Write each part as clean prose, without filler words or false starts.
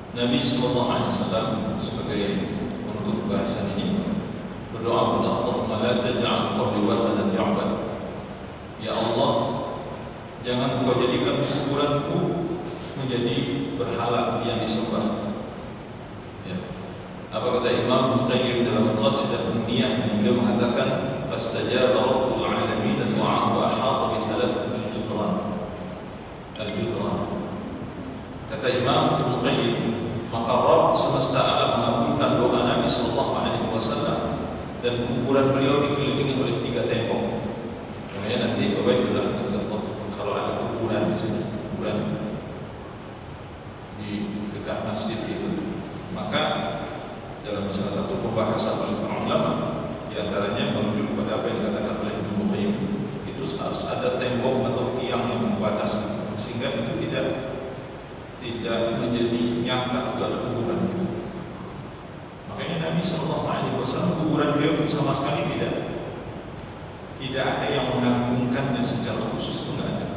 Nabi sallallahu alaihi wasallam sebagai penutup bahasan ini berdoa kepada Allah, "La taj'al qabri wasanan yu'bad." Ya Allah, jangan Engkau jadikan kuburanku menjadi berhala yang disembah. Ya. Apa kata Imam Qayyim dalam Qasidah Nuniyah, dia mengatakan, "Fastajaba Rabbul Alamin du'a'ahu wa ahata bi thalathatil judran." Al-judran. Kata Imam Ibnu Qayyim, maka Rabb semesta alam mengabulkan doa Nabi sallallahu alaihi wasallam dan kuburan beliau dikelilingi oleh 3 tembok. Makanya nanti Bapak Ibu kalau ada kuburan misalnya, kuburan di dekat masjid itu, maka dalam salah satu pembahasan oleh para ulama, di antaranya merujuk kepada apa yang dikatakan oleh Ibnu Qayyim, itu harus ada tembok atau tiang yang membatasi sehingga itu tidak menjadi nyata untuk ada kuburan. Makanya Nabi sallallahu alaihi wasallam kuburan beliau itu sama sekali tidak ada yang mengagungkannya secara khusus, itu tidak ada.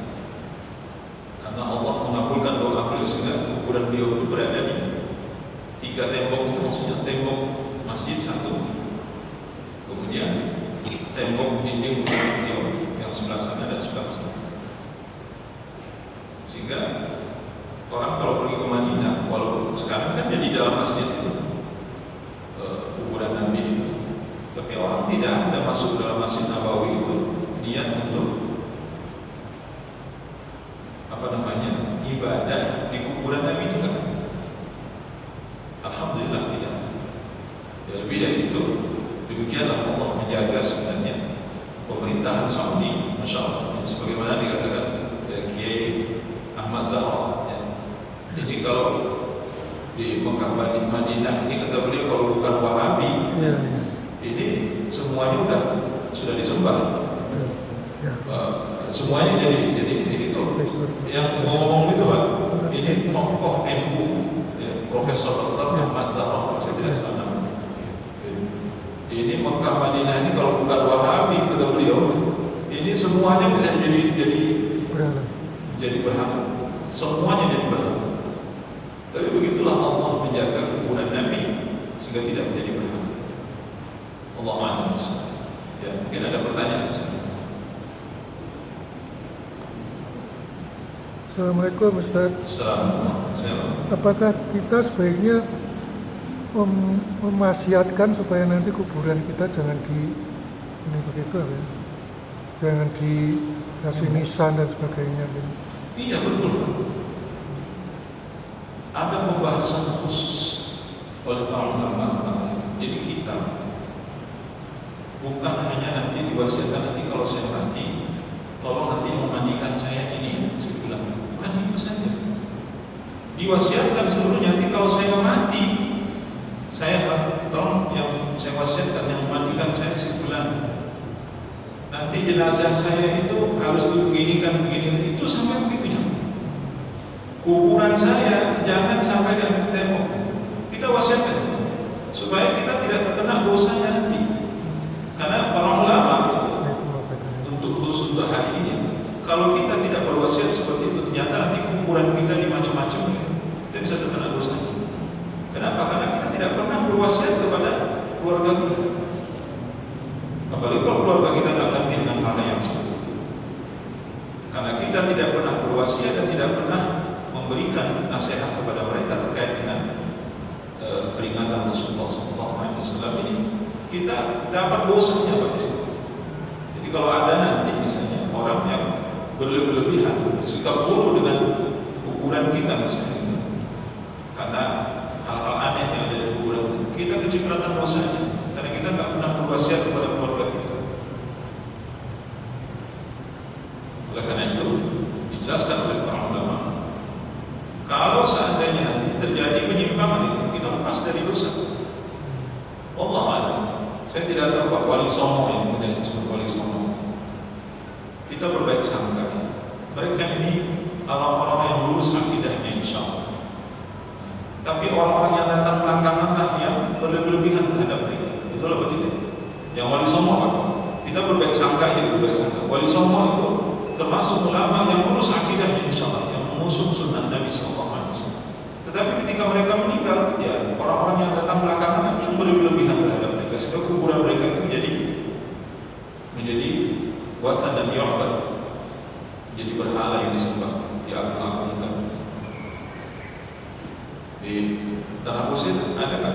Karena Allah mengabulkan doa beliau sehingga kuburan beliau itu berada di 3 tembok itu, maksudnya tembok masjid 1, kemudian tembok dinding kuburan beliau yang sebelah sana dan sebelah sana. Sehingga orang kalau pergi ke Madinah, walaupun sekarang kan jadi dalam masjid itu kuburan Nabi itu, tapi orang tidak ada masuk dalam Masjid Nabawi itu niat untuk ibadah di kuburan Nabi itu kan. Alhamdulillah tidak. Ya, lebih dari itu, demikianlah Allah menjaga sebenarnya pemerintahan Saudi, Masya Allah, sebagaimana dikatakan Kiai Ahmad Zahra. Jadi kalau di Mekah Madinah ini kata beliau, kalau bukan Wahabi, ini semuanya sudah disembah. Semuanya jadi itu. Yang ngomong itu Pak, ini tokoh NU, Profesor Dr. Ahmad Zahra, saya tidak salah. Ini Mekah Madinah ini kalau bukan Wahabi kata beliau, ini semuanya bisa jadi berhala. Semuanya jadi berhala. Tapi begitulah Allah menjaga kuburan Nabi sehingga tidak menjadi berhala. Allah a'lam. Ya, mungkin ada pertanyaan di sini. Assalamualaikum Ustaz. Assalamualaikum. Apakah kita sebaiknya memaksiatkan supaya nanti kuburan kita jangan jangan dikasih nisan dan sebagainya? Iya betul. Ada pembahasan khusus oleh para ulama. Jadi kita bukan hanya nanti diwasiatkan, nanti kalau saya mati tolong nanti memandikan saya ini si fulan. Bukan itu saja. Diwasiatkan seluruhnya, nanti kalau saya mati, saya tolong yang saya wasiatkan yang memandikan saya si fulan. Nanti jenazah saya itu harus begini, itu sampai begitunya. Kuburan saya jangan sampai dengan tembok. Kita wasiatkan supaya kita tidak terkena dosanya nanti. Karena para ulama itu untuk khusus untuk hari ini, kalau kita tidak berwasiat seperti itu, ternyata nanti kuburan kita dimacam-macam, kita bisa terkena dosanya. Kenapa? Karena kita tidak pernah berwasiat kepada keluarga kita. Apalagi kalau keluarga kita tidak ganti dengan hal yang seperti itu. Karena kita tidak pernah berwasiat dan tidak pernah memberikan nasihat kepada mereka terkait dengan peringatan Rasulullah SAW ini, kita dapat dosanya Pak. Jadi kalau ada nanti misalnya orang yang berlebihan bersikap buruk dengan kuburan kita misalnya, karena hal-hal aneh yang ada di kuburan kita, kecipratan dosanya karena kita tidak pernah berwasiat kepada keluarga kita. Oleh karena itu dijelaskan oleh para ulama, kalau seandainya nanti terjadi penyimpangan, kita lepas dari dosa. Allah a'lam. Saya tidak tahu Pak Wali Songo yang kemudian disebut Wali Songo. Kita berbaik sangka. Mereka ini orang-orang yang lurus akidahnya insya Allah. Tapi orang-orang yang datang belakanganlah yang berlebihan terhadap mereka. Betul apa tidak? Yang Wali Songo Pak, kita berbaik sangka aja, berbaik sangka. Wali Songo itu termasuk ulama yang lurus akidahnya insya Allah, yang mengusung sunnah Nabi SAW. Tetapi ketika mereka ya orang-orang yang datang belakangan yang berlebihan terhadap mereka, sehingga kuburan mereka itu menjadi wasan dan yu'bad, jadi berhala yang disembah, diagung-agungkan. Di Tanah Kusir ada kan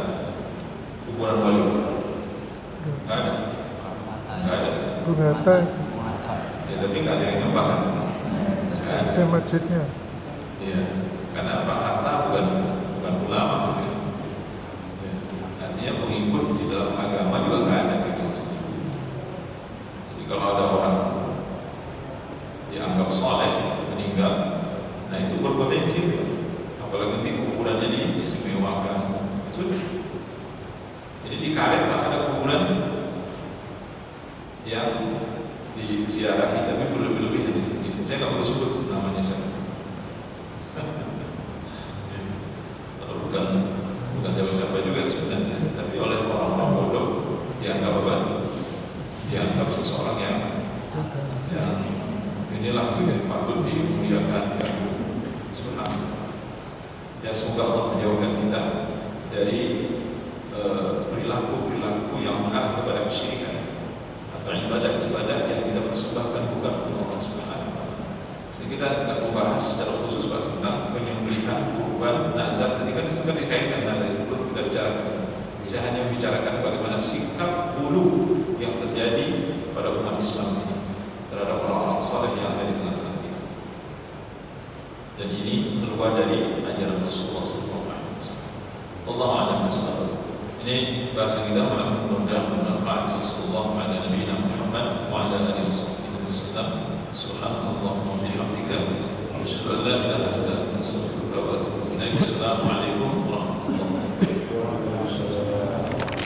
kuburan wali? Nggak ada. Nggak ada. Gunung Hatta Ya, tapi nggak ada yang nyembah kan? Nggak ada. ada masjidnya. Iya, karena Pak Hatta bukan ulama, gitu. Ya, artinya pengikut di dalam agama juga nggak ada gitu. Jadi kalau ada orang dianggap soleh meninggal, nah itu berpotensi, apalagi nanti kuburannya diistimewakan. Sudah. Jadi di Karet Pak ada kuburan yang diziarahi tapi berlebih-lebihan. Saya nggak perlu sebut namanya saya. Bukan siapa juga sebenarnya, tapi oleh orang-orang bodoh dianggap apa? Dianggap seseorang yang inilah patut dimuliakan, yang sebenarnya. Ya semoga Allah menjauhkan kita dari perilaku-perilaku yang mengarah kepada kesyirikan atau ibadah-ibadah yang kita persembahkan bukan untuk Allah Subhanahu wa Ta'ala. Jadi kita tidak membahas secara khusus tentang penyembelihan kurban nazar. Tadi kan sudah dikaitkan nazar itu belum kita bicarakan. Saya hanya membicarakan bagaimana sikap dulu yang terjadi pada umat Islam ini terhadap orang-orang saleh yang ada di tengah-tengah kita. Dan ini keluar dari ajaran Rasulullah SAW. Allah a'lam bishawab. Ini bahasa kita mudah-mudahan bermanfaat. Sallallahu ala nabiyina Muhammad wa ala alihi wasallam. Subhanallah wa bihamdika, asyhadu an la ilaha illa anta, astaghfiruka